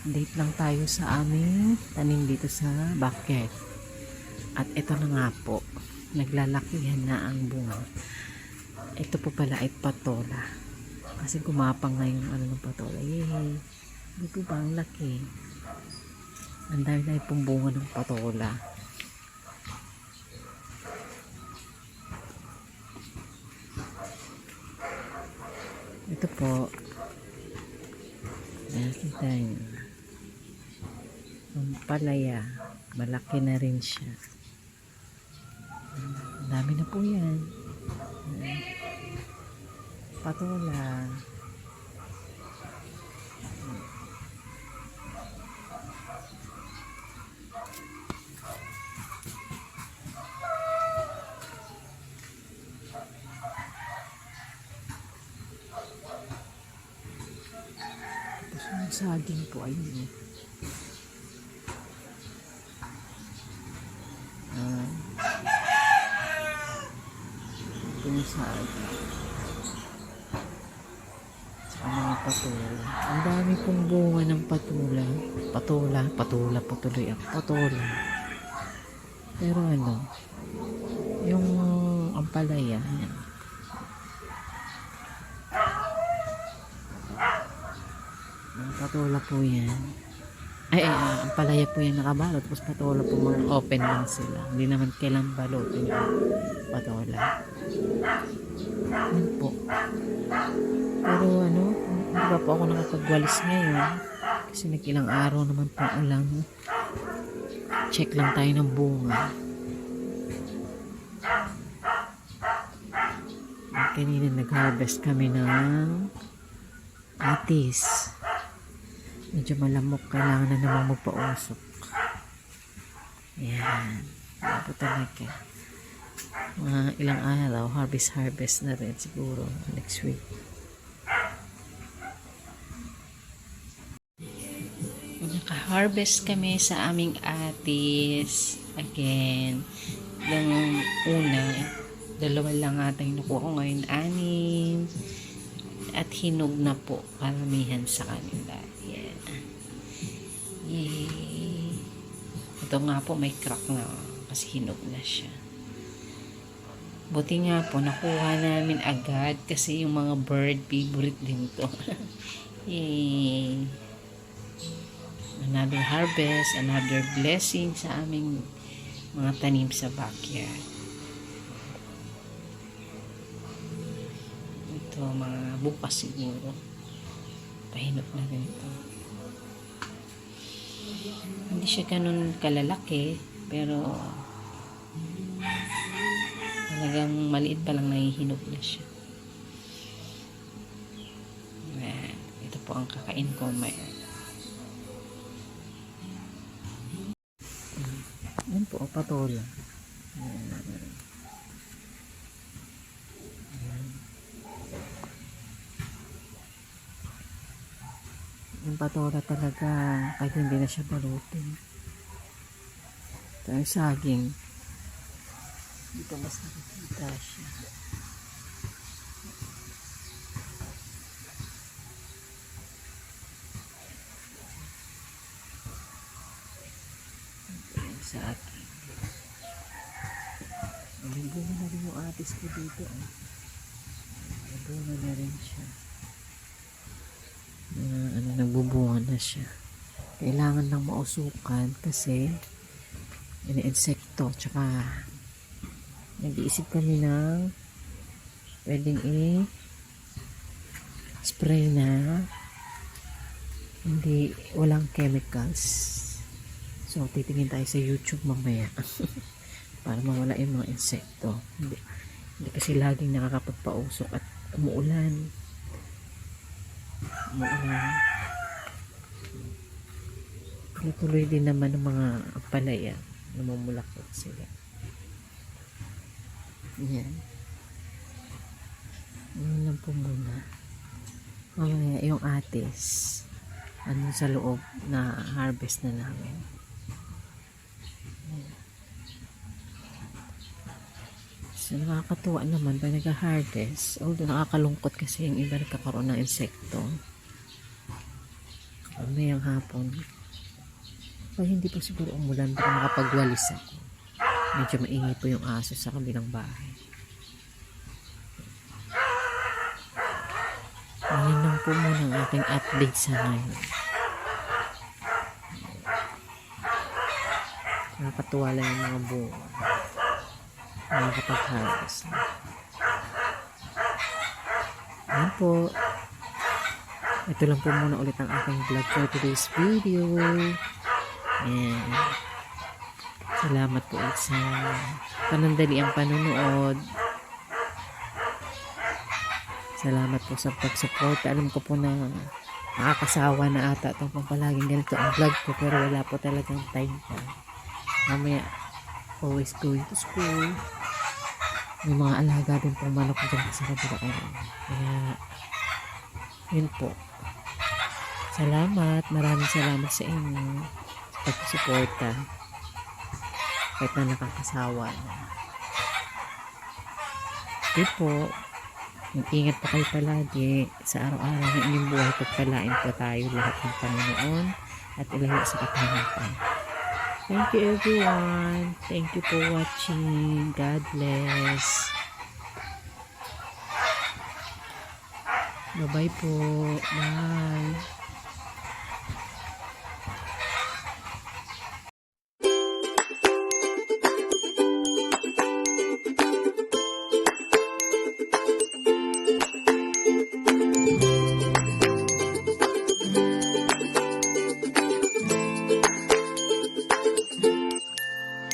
Date lang tayo sa aming tanim dito sa backyard. At ito na nga po, naglalakihan na ang bunga. Ito po pala ay patola. Kasi gumapang na yung ano ng patola. Yay! Dito ba ang laki? Ang dami pong bunga ng patola. Ito po. Nakita nyo. Ang palaya. Malaki na rin siya. Ang dami na po yan. Patola. Tapos yung saging po, ayun. Ito yung saging. Saka mga patola. Ang dami pong bunga ng patola. Patola po tuloy ako. Patola. Pero ano, yung ampalaya, yan. Mga patola po yan. Ang palaya po yan nakabalot. Tapos patola po mga open lang sila. Hindi naman kailang balutin yung patola. Yan po. Pero ano, hindi pa po ako nakapagwalis ngayon. Kasi nag-ilang araw naman po ulang. Check lang tayo ng bunga. Kanina nag-harvest kami ng atis. Medyo malamok, kailangan na naman magpausok. Yan. Yan po talaga. Mga ilang araw, harvest na rin siguro next week. Naka-harvest kami sa aming atis. Again, yung una, 2 lang ata yung nakuha ko ngayon, 6. At hinog na po karamihan sa kanila. Yeah. Yay. Ito nga po may crack na kasi hinog na siya. Buti nga po nakuha namin agad kasi yung mga bird favorite din to. Yay. Another harvest, another blessing sa aming mga tanim sa backyard. Ito mga bukas siguro. Pahinot na rin ito. Hindi siya ganun kalalaki, pero talagang maliit pa lang nahihinog na siya. Ito po ang kakain ko. Yan po, patola. Yung patola talaga, kahit hindi na siya balutin. Ito yung saging. Dito mas nakikita siya. Ito yung saging. May bunga na rin yung atis ko dito. May bunga na rin siya. Nagbubunga na siya. Kailangan lang mausukan kasi ini-insekto. Tsaka nag-iisip kami ng pwedeng spray na hindi walang chemicals. So titingin tayo sa YouTube mamaya para mawala yung mga insekto. Hindi kasi laging nakakapagpausok at umuulan. Tuloy din naman ng mga palaya, namumulakot sila. Yan. Yan lang po muna. Mamaya yung atis ano sa loob na harvest na namin. Yan. So nakakatuwa naman pag nag-harvest, although nakakalungkot kasi yung iba nagkakaroon ng insekto. Mamayang hapon. Pag hindi po siguro umulan, baka makapagwalis ako. Medyo maingay po yung aso sa kabilang bahay. Ayan lang po muna ang aking update sa ngayon. Nakakatuwa lang yung mga bunga. Nakakapag-harvest na. Ayan po. Ito lang po muna ulit ang aking vlog for today's video. And salamat po ulit sa panandaliang panonood. Salamat po sa pag-support. Alam ko po na nakakasawa na ata itong palaging ganito ang vlog ko, pero wala po talagang time pa. Mamaya always going to school. May mga alaga din pong manok dyan sa kabila ko. Kaya yun po. Salamat. Maraming salamat sa inyo sa pag-suporta. Kahit na nakakasawa na. Yun po. Mag-ingat po kayo palagi sa araw-araw ng inyong buhay. Pagpalain po tayo lahat ng Panginoon at ilayo sa kapangatan. Thank you everyone. Thank you for watching. God bless. Bye-bye po. Bye.